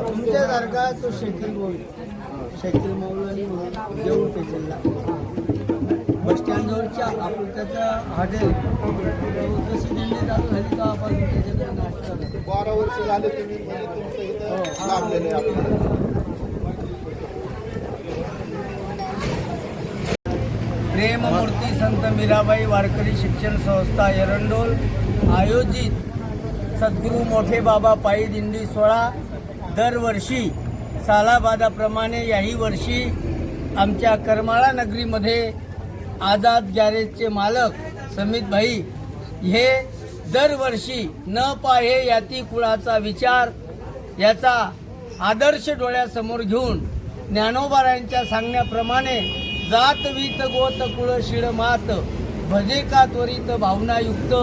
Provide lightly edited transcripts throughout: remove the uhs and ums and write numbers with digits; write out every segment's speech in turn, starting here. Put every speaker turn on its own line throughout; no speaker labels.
तुमच्यासारखा तो शकील मौलानी जेवण पेशंटला बस स्टँड जवळच्या आपण त्याचा हॉटेल जशी दिंडी चालू झाली तेव्हापासून त्याच्याकडे नाश्ता 12 वर्ष झाले तुम्ही तुमचं इथं लाभलेलं आहे आपल्याला. प्रेममूर्ती संत मीराबाई वारकरी शिक्षण संस्था एरंडोल आयोजित सद्गुरू मोठे बाबा पायी दिंडी सोहळा दरवर्षी सालाबादाप्रमाणे याही वर्षी आमच्या करमाळा नगरीमध्ये आझाद गॅरेजचे मालक समित भाई हे दरवर्षी न पाहे याती कुळाचा विचार याचा आदर्श डोळ्यासमोर घेऊन ज्ञानोबारायांच्या सांगण्याप्रमाणे जात वीत गोत कुळ शिळ मात भजे का त्वरित भावनायुक्त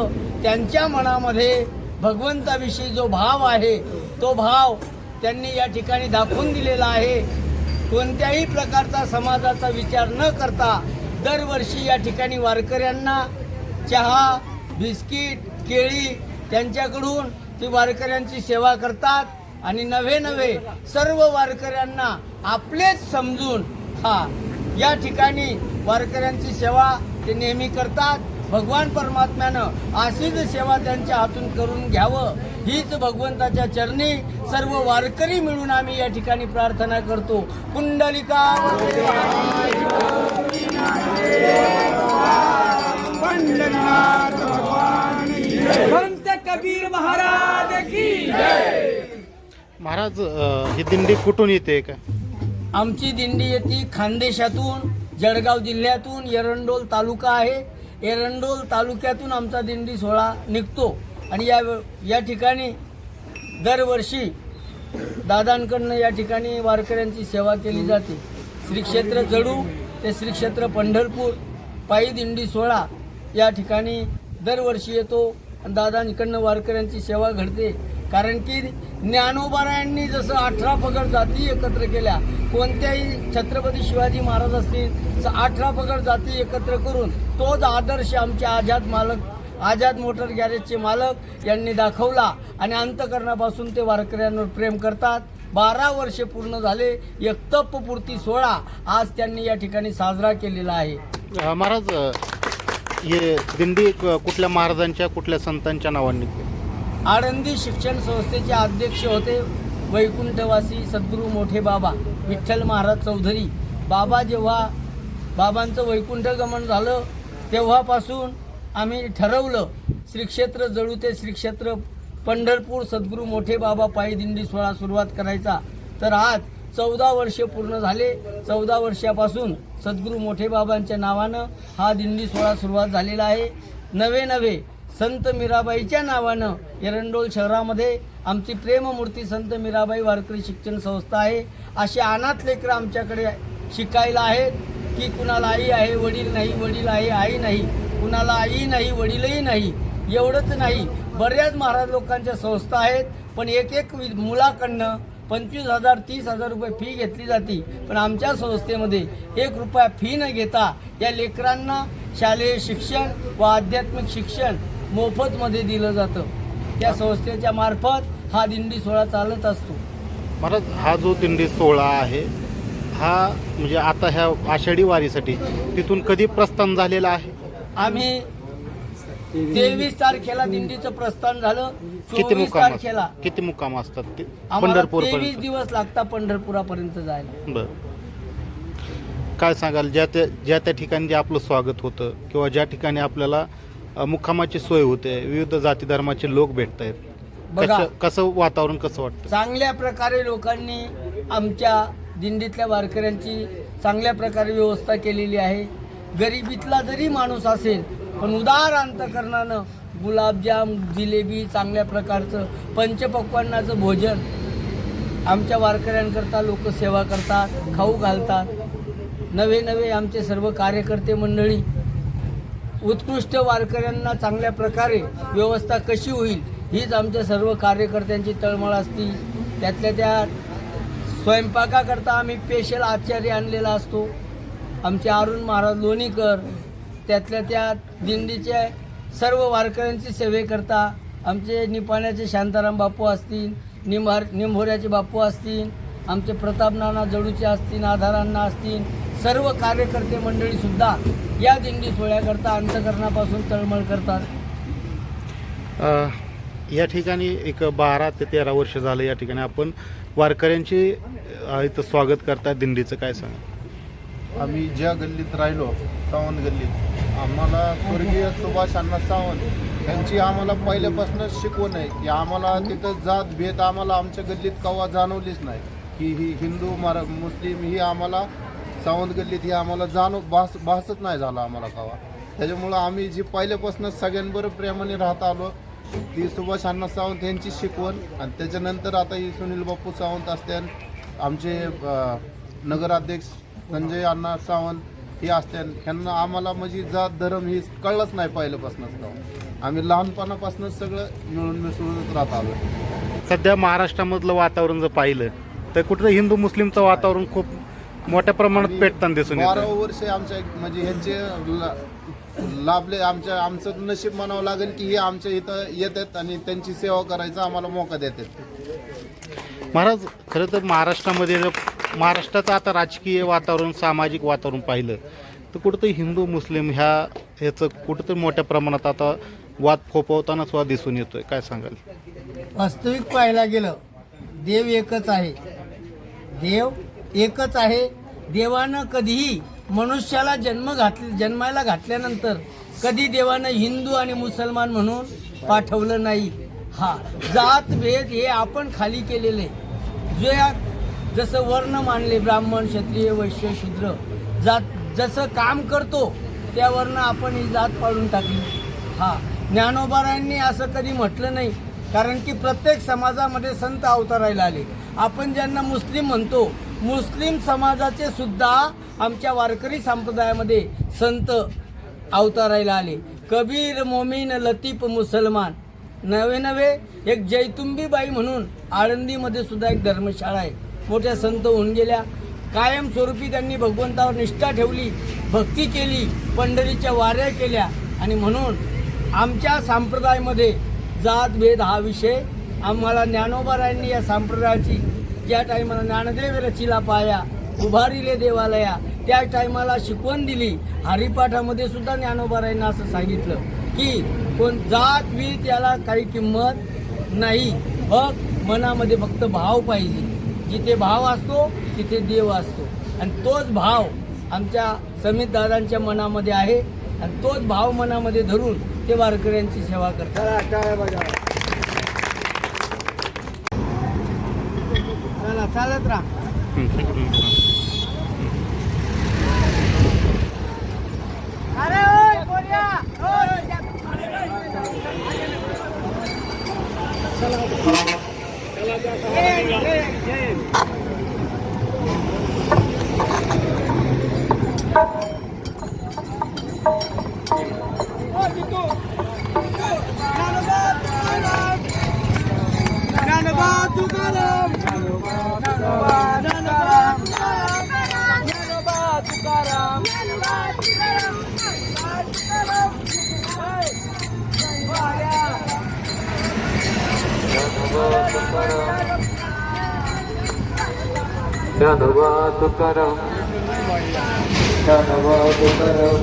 त्यांच्या मनामध्ये भगवंताविषयी जो भाव आहे तो भाव त्यांनी या ठिकाणी दाखवून दिलेला आहे. कोणत्याही प्रकारचा समाजाचा विचार न करता दरवर्षी या ठिकाणी वारकऱ्यांना चहा बिस्किट केळी त्यांच्याकडून ती वारकऱ्यांची सेवा करतात आणि नवे सर्व वारकऱ्यांना आपलेच समजून या ठिकाणी वारकऱ्यांची सेवा ते नेहमी करतात. भगवान परमात्म्यानं अशीच सेवा त्यांच्या हातून करून घ्यावं हीच भगवंताच्या चरणी सर्व वारकरी मिळून आम्ही या ठिकाणी प्रार्थना करतो. कुंडलिका संत कबीर महाराज की जय.
महाराज ही दिंडी कुठून येते का?
आमची दिंडी येते खानदेशातून, जळगाव जिल्ह्यातून. एरंडोल तालुका आहे. एरंडोल तालुक्यातून आमचा दिंडी सोहळा निघतो आणि या ठिकाणी दरवर्षी दादांकडनं या ठिकाणी वारकऱ्यांची सेवा केली जाते. श्री क्षेत्र जळू ते श्री क्षेत्र पंढरपूर पायी दिंडी सोहळा या ठिकाणी दरवर्षी येतो आणि दादांकडनं वारकऱ्यांची सेवा घडते. कारण की ज्ञानोबारायांनी जसं 18 पगड जाती एकत्र केल्या, कोणत्याही छत्रपती शिवाजी महाराज असतील 18 पगड जाती एकत्र करून तोच आदर्श आमचे आझाद मोटर गॅरेजचे मालक यांनी दाखवला आणि अंतकरणापासून ते वारकऱ्यांवर प्रेम करतात. 12 वर्षे पूर्ण झाले. एक तपपूर्ती सोहळा आज त्यांनी या ठिकाणी साजरा केलेला आहे.
महाराज हे दिंडी कुठल्या महाराजांच्या कुठल्या संतांच्या नावाने?
आळंदी शिक्षण संस्थेचे अध्यक्ष होते वैकुंठवासी सद्गुरू मोठे बाबा विठ्ठल महाराज चौधरी. जेव्हा बाबांचं वैकुंठ गमन झालं तेव्हापासून आम्ही ठरवलं श्री क्षेत्र जळू ते श्री क्षेत्र पंढरपूर सद्गुरू मोठे बाबा पायी दिंडी सोहळा सुरुवात करायचा. तर आज 14 वर्षे पूर्ण झाले. 14 वर्षापासून सद्गुरू मोठे बाबांच्या नावानं हा दिंडी सोहळा सुरुवात झालेला आहे. नवे संत मीराबाईच्या नावानं एरंडोल शहरामध्ये आमची प्रेममूर्ती संत मीराबाई वारकरी शिक्षण संस्था आहे. असे अनाथ लेकरं आमच्याकडे शिकायला आहेत की कुणाला आई आहे वडील नाही, वडील आहे आई नाही, कुणाला आई नाही वडीलही नाही. एवढंच नाही, बऱ्याच महाराज लोकांच्या संस्था आहेत पण एक मुलाकडनं 25,000 30,000 रुपये फी घेतली जाते. पण आमच्या संस्थेमध्ये 1 रुपया फी न घेता या लेकरांना शालेय शिक्षण व आध्यात्मिक शिक्षण मोफतमध्ये दिलं जातं. त्या संस्थेच्या मार्फत हा दिंडी सोहळा चालत असतो.
महाराज हा जो दिंडी सोहळा आहे हा म्हणजे आता ह्या आषाढी वारीसाठी तिथून कधी प्रस्थान झालेला आहे?
आम्ही 23 तारखेला दिंडीचं प्रस्थान झालं.
किती
24 तारखेला
किती मुक्काम असतात ते?
पंढरपूर 23 दिवस लागतात पंढरपुरापर्यंत जायला.
बरं, काय सांगाल ज्या त्या ठिकाणी जे आपलं स्वागत होतं किंवा ज्या ठिकाणी आपल्याला मुक्कामाची सोय होते, विविध जाती धर्माचे लोक भेटत आहेत, कसं वातावरण कसं वाटतं?
चांगल्या प्रकारे लोकांनी आमच्या दिंडीतल्या वारकऱ्यांची चांगल्या प्रकारे व्यवस्था केलेली आहे. गरिबीतला जरी माणूस असेल पण उदार अंतकरणानं गुलाबजाम जिलेबी चांगल्या प्रकारचं पंचपक्वान्नाचं भोजन आमच्या वारकऱ्यांकरता लोक सेवा करतात, खाऊ घालतात. नवे आमचे सर्व कार्यकर्ते मंडळी उत्कृष्ट वारकऱ्यांना चांगल्या प्रकारे व्यवस्था कशी होईल हीच आमच्या सर्व कार्यकर्त्यांची तळमळ असती. त्यातल्या त्यात स्वयंपाकाकरता आम्ही स्पेशल आचार्य आणलेला असतो, आमचे अरुण महाराज लोणीकर. त्यातल्या त्यात दिंडीचे सर्व वारकऱ्यांची सेवेकरता आमचे निपाण्याचे शांताराम बापू असतील, निंभोऱ्याचे बापू असतील, आमचे प्रताप नाना जडूचे असतील, आधारांना असतील, सर्व कार्यकर्ते मंडळीसुद्धा या दिंडी सोहळ्याकरता अंतकरणापासून तळमळ करतात.
या ठिकाणी एक 12 ते 13 वर्ष झालं या ठिकाणी आपण वारकऱ्यांची इथं स्वागत करतात दिंडीचं, काय सांगा?
आम्ही ज्या गल्लीत राहिलो, सावंत गल्लीत, आम्हाला स्वर्गीय सुभाष अण्णा सावंत यांची आम्हाला पहिल्यापासूनच शिकवण आहे की आम्हाला तिथं जात भेद आम्हाला आमच्या गल्लीत कवा जाणवलीच नाही, की ही हिंदू मुस्लिम ही आम्हाला सावंत गल्लीत ही आम्हाला भासच नाही झाला आम्हाला कवा. त्याच्यामुळं आम्ही जी पहिल्यापासूनच सगळ्यांबरोबर प्रेमाने राहत आलो ती सुभाष अण्णा सावंत यांची शिकवण. आणि त्याच्यानंतर आता ही सुनील बापू सावंत असतील, आमचे नगराध्यक्ष संजय अण्णा सावंत हे असतील, ह्यांना आम्हाला म्हणजे जात धर्म ही कळलंच नाही पहिल्यापासूनच. आम्ही लहानपणापासूनच सगळं मिळून मिसळूनच राहत आलो.
सध्या महाराष्ट्रामधलं वातावरण जर पाहिलं तर कुठं हिंदू मुस्लिमचं वातावरण खूप मोठ्या प्रमाणात पेटताना दिसून येतं.
12 वर्षे आमच्या म्हणजे ह्यांचे लाभले, आमचं नशीब म्हणावं लागेल की हे आमच्या इथं येतात आणि त्यांची सेवा करायचा आम्हाला मोका देतात.
महाराज, खरं तर महाराष्ट्राचं आता राजकीय वातावरण, सामाजिक वातावरण पाहिलं तर कुठंतरी हिंदू मुस्लिम ह्याचं कुठंतरी मोठ्या प्रमाणात आता वाद फोफवताना सुद्धा दिसून येतोय, काय सांगाल?
वास्तविक पाहायला गेलं देव एकच आहे, देव एकच आहे. देवानं कधीही मनुष्याला जन्मायला घातल्यानंतर कधी देवानं हिंदू आणि मुसलमान म्हणून पाठवलं नाही. हा जात भेद हे आपण खाली केलेले, जे जसं वर्ण मानले, ब्राह्मण क्षत्रिय वैश्य शूद्र, जात जसं काम करतो त्यावरनं आपण ही जात पाडून टाकली. हा ज्ञानोबारायांनी असं कधी म्हटलं नाही, कारण की प्रत्येक समाजामध्ये संत अवतारायला आले. आपण ज्यांना मुस्लिम म्हणतो, मुस्लिम समाजाचे सुद्धा आमच्या वारकरी संप्रदायामध्ये संत अवतारायला आले. कबीर, मोमीन, लतीफ, मुसलमान. नवे एक जैतुंबीबाई म्हणून आळंदीमध्ये सुद्धा एक धर्मशाळा आहे, मोठ्या संत होऊन गेल्या. कायमस्वरूपी त्यांनी भगवंतावर निष्ठा ठेवली, भक्ती केली, पंढरीच्या वाऱ्या केल्या. आणि म्हणून आमच्या संप्रदायामध्ये जातभेद हा विषय आम्हाला ज्ञानोबारायांनी या संप्रदायाची ज्या टायमाला ज्ञानदेव रचिला पाया उभारिले देवालया त्या टायमाला शिकवण दिली. हरिपाठामध्ये सुद्धा ज्ञानोबारायांना असं सांगितलं की कोण जात वीत याला काही किंमत नाही, मनामध्ये फक्त भाव पाहिजे. जिथे भाव असतो तिथे देव असतो, आणि तोच भाव आमच्या समित दादांच्या मनामध्ये आहे, आणि तोच भाव मनामध्ये धरून ते वारकऱ्यांची सेवा करतात. चला चालत राहा. अरे ओय बोलिया
ज्ञानोबा तुकाराम, ज्ञानोबा तुकाराम,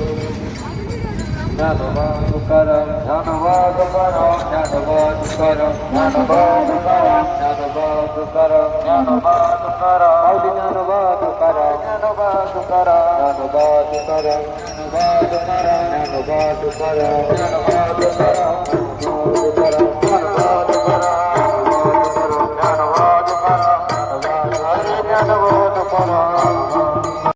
ज्ञानोबा तुकाराम, ज्ञानोबा तुकाराम, ज्ञानोबा तुकाराम, ज्ञानोबा तुकाराम, ज्ञानोबा तुकाराम, ज्ञानोबा तुकाराम, माऊली ज्ञानोबा तुकाराम, ज्ञानोबा तुकाराम, ज्ञानोबा तुकाराम, ज्ञानोबा तुकाराम, ज्ञानोबा तुकाराम, ज्ञानोबा तुकाराम.